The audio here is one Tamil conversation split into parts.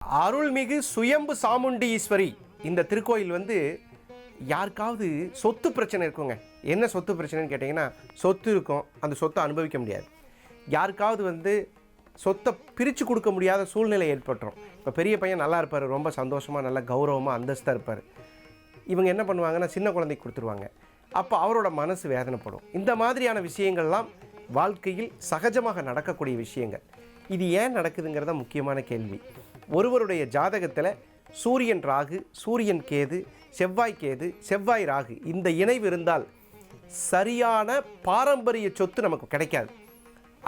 அருள்மிகு சுயம்பு சாமுண்டி ஈஸ்வரி இந்த திருக்கோயில் வந்து யாருக்காவது சொத்து பிரச்சனை இருக்குங்க. என்ன சொத்து பிரச்சனைன்னு கேட்டிங்கன்னா, சொத்து இருக்கும், அந்த சொத்தை அனுபவிக்க முடியாது. யாருக்காவது வந்து சொத்தை பிரித்து கொடுக்க முடியாத சூழ்நிலை ஏற்பட்டுரும். இப்போ பெரிய பையன் நல்லா இருப்பார், ரொம்ப சந்தோஷமாக நல்லா கௌரவமாக அந்தஸ்தாக இருப்பார். இவங்க என்ன பண்ணுவாங்கன்னா, சின்ன குழந்தைக்கு கொடுத்துருவாங்க. அப்போ அவரோட மனசு வேதனைப்படும். இந்த மாதிரியான விஷயங்கள்லாம் வாழ்க்கையில் சகஜமாக நடக்கக்கூடிய விஷயங்கள். இது ஏன் நடக்குதுங்கிறத முக்கியமான கேள்வி. ஒருவருடைய ஜாதகத்தில் சூரியன் ராகு, சூரியன் கேது, செவ்வாய் கேது, செவ்வாய் ராகு இந்த இணைவு இருந்தால் சரியான பாரம்பரிய சொத்து நமக்கு கிடைக்காது.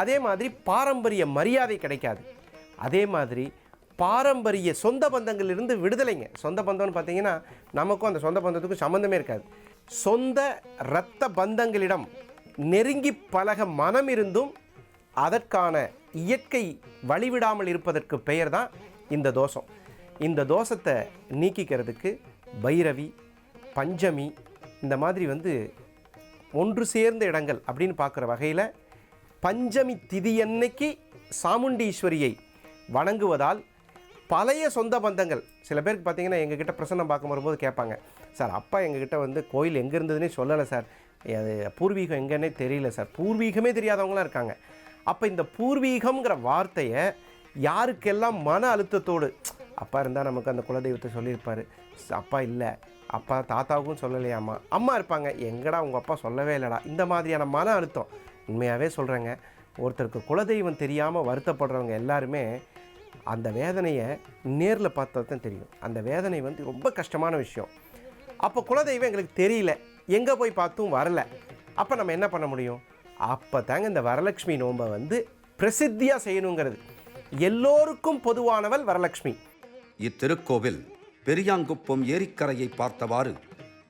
அதே மாதிரி பாரம்பரிய மரியாதை கிடைக்காது. அதே மாதிரி பாரம்பரிய சொந்த பந்தங்களிலிருந்து விடுதலைங்க. சொந்த பந்தம்னு பார்த்தீங்கன்னா நமக்கும் அந்த சொந்த பந்தத்துக்கும் சம்மந்தமே இருக்காது. சொந்த இரத்த பந்தங்களிடம் நெருங்கி பழக மனம் இருந்தும் அதற்கான இயற்கை வழிவிடாமல் இருப்பதற்கு பெயர் தான் இந்த தோஷம். இந்த தோஷத்தை நீக்கிக்கிறதுக்கு பைரவி, பஞ்சமி இந்த மாதிரி வந்து ஒன்று சேர்ந்த இடங்கள் அப்படின்னு பார்க்குற வகையில் பஞ்சமி திதி அன்னைக்கு சாமுண்டீஸ்வரியை வணங்குவதால் பழைய சொந்த பந்தங்கள், சில பேருக்கு பார்த்திங்கன்னா எங்ககிட்ட பிரசன்னம் பார்க்க வரும்போது கேட்பாங்க, சார் அப்பா எங்ககிட்ட வந்து கோயில் எங்கே இருந்ததுன்னே சொல்லலை சார், அது பூர்வீகம் எங்கன்னே தெரியல சார். பூர்வீகமே தெரியாதவங்களாம் இருக்காங்க. அப்போ இந்த பூர்வீகம்ங்கிற வார்த்தையை யாருக்கெல்லாம் மன அழுத்தத்தோடு, அப்பா இருந்தால் நமக்கு அந்த குலதெய்வத்தை சொல்லியிருப்பார், அப்பா இல்லை, அப்பா தாத்தாவுக்கும் சொல்லலையாம்மா, அம்மா இருப்பாங்க, எங்கடா உங்கள் அப்பா சொல்லவே இல்லைடா, இந்த மாதிரியான மன அழுத்தம். உண்மையாகவே சொல்கிறேங்க, ஒருத்தருக்கு குலதெய்வம் தெரியாமல் வருத்தப்படுறவங்க எல்லாருமே அந்த வேதனையை நேரில் பார்த்தா தான் தெரியும். அந்த வேதனை வந்து ரொம்ப கஷ்டமான விஷயம். அப்போ குலதெய்வம் எங்களுக்கு தெரியல, எங்கே போய் பார்த்தும் வரலை. அப்போ நம்ம என்ன பண்ண முடியும்? அப்போ தாங்க இந்த வரலட்சுமி நோன்பை வந்து பிரசித்தியாக செய்யணுங்கிறது. எல்லோருக்கும் பொதுவானவள் வரலட்சுமி. இத்திருக்கோவில் பெரியாங்குப்பம் ஏரிக்கரையை பார்த்தவாறு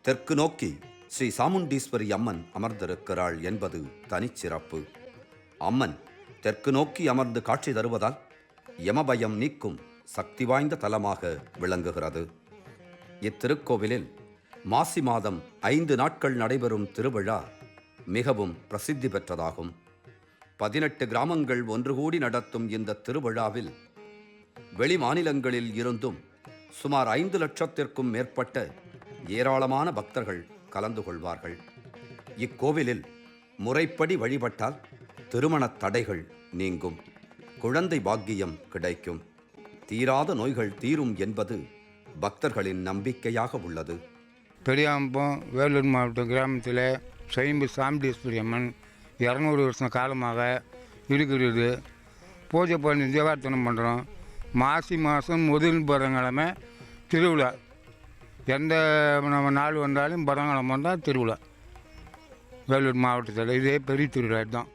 தெற்கு நோக்கி ஸ்ரீ சாமுண்டீஸ்வரி அம்மன் அமர்ந்திருக்கிறாள் என்பது தனிச்சிறப்பு. அம்மன் தெற்கு நோக்கி அமர்ந்து காட்சி தருவதால் யமபயம் நீக்கும் சக்தி வாய்ந்த தலமாக விளங்குகிறது. இத்திருக்கோவிலில் மாசி மாதம் 5 நாட்கள் நடைபெறும் திருவிழா மிகவும் பிரசித்தி பெற்றதாகும். 18 கிராமங்கள் ஒன்று கூடி நடத்தும் இந்த திருவிழாவில் வெளி மாநிலங்களில் இருந்தும் சுமார் 5 லட்சத்திற்கும் மேற்பட்ட ஏராளமான பக்தர்கள் கலந்து கொள்வார்கள். இக்கோவிலில் முறைப்படி வழிபட்டால் திருமணத் தடைகள் நீங்கும், குழந்தை பாக்கியம் கிடைக்கும், தீராத நோய்கள் தீரும் என்பது பக்தர்களின் நம்பிக்கையாக உள்ளது. பெரியாம்பம் வேலூர் மாவட்ட கிராமத்தில் சுயம்பு சாமுண்டீஸ்வரி அம்மன் 200 வருஷம் காலமாக இருக்கிறது. பூஜை பண்ணி தீபார்த்தனம் பண்ணுறோம். மாசி மாதம் முதல் புதன்கிழமை திருவிழா. எந்த நம்ம நாள் வந்தாலும் புதன்கிழமை வந்தால் திருவிழா. வேலூர் மாவட்டத்தில் இதே பெரிய திருவிழா தான்.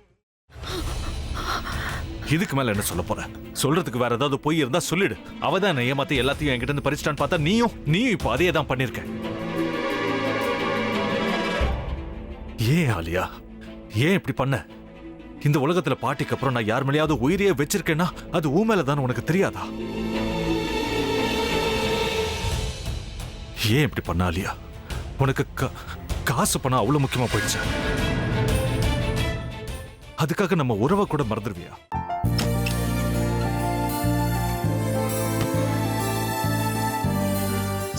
இதுக்கு மேல என்ன சொல்ல போற? சொல்றதுக்கு வேற ஏதாவது போய் இருந்தா சொல்லிடு. அவ தான் ஏமாத்தி எல்லாத்தையும் என்கிட்ட இருந்து பறிச்சிட்டான்னு பார்த்தா நீயும் இப்போ அதே தான் பண்ணிருக்க. ஏன் ஆலியா, ஏன் இப்படி பண்ண? இந்த உலகத்துல பாட்டிக்கு அப்புறம் நான் யார் மேலேயாவது உயிரையே வச்சிருக்கேன்னா அது ஊ மேலதான் உனக்கு தெரியாதா? ஏன் இப்படி பண்ண ஆலியா? உனக்கு காசு பணம் அவ்வளவு முக்கியமா போயிடுச்சு. அதுக்காக நம்ம உறவை கூட மறந்துடுவியா?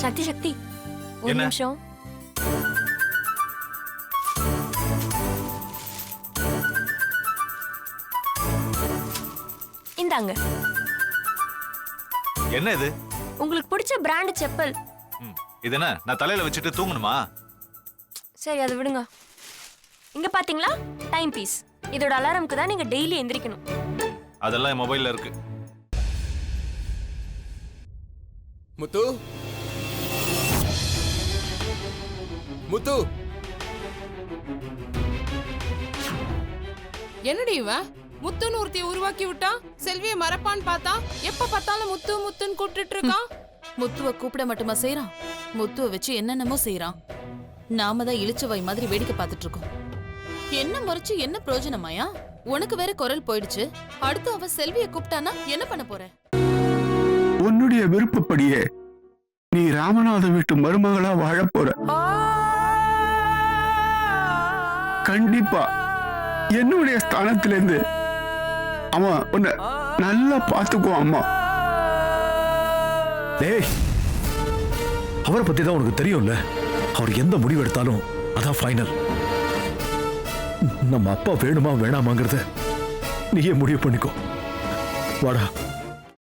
சக்தி சக்தி, ஒரு நிமிஷம். இந்தாங்க. என்ன இது? உங்களுக்கு பிடிச்ச பிராண்ட் செப்பல். இது என்ன நான் தலையில வச்சுட்டு தூங்கணுமா? சரி, அதை விடுங்க. இங்க பாத்தீங்களா, டைம் பீஸ். இதோட அலாரம்க்கு தான் நீங்க டெய்லி எந்திரிக்கணும். அதெல்லாம் என் மொபைல்ல இருக்கு. முத்து, முத்து, என்னடி இவன் முத்துன்னு ஒருத்திய உருவாக்கி விட்டான். செல்வியை மறப்பான்னு பார்த்தா எப்ப பார்த்தாலும் முத்து முத்துன்னு கூப்பிட்டு இருக்கான். முத்துவ கூப்பிட மட்டுமா செய்யறான், முத்துவ வச்சு என்னென்னமோ செய்யறான். நாம தான் இளிச்சவாய் மாதிரி வேடிக்கை பார்த்துட்டு இருக்கோம். என்ன முறைச்சு என்ன பிரயோஜனமாயா? உனக்கு வேற குரல் போயிடுச்சு. அடுத்து அவ செல்வியை கூப்பிட்டானா என்ன பண்ண போற? உன்னுடைய விருப்பப்படியே நீ ராமநாத வீட்டு மருமகளா வாழ போற. கண்டிப்பா என்னுடைய ஸ்தானத்திலிருந்து அவன் உன்னை நல்லா பார்த்துக்குவான். அம்மா டேய், அவரை பத்தி தான் உனக்கு தெரியும்ல. அவர் எந்த முடிவு எடுத்தாலும் அதான் ஃபைனல். நம்ம அப்பா வேணுமா வேணாமாங்கிறத நீயே முடிவு பண்ணிக்கோ. வாடா.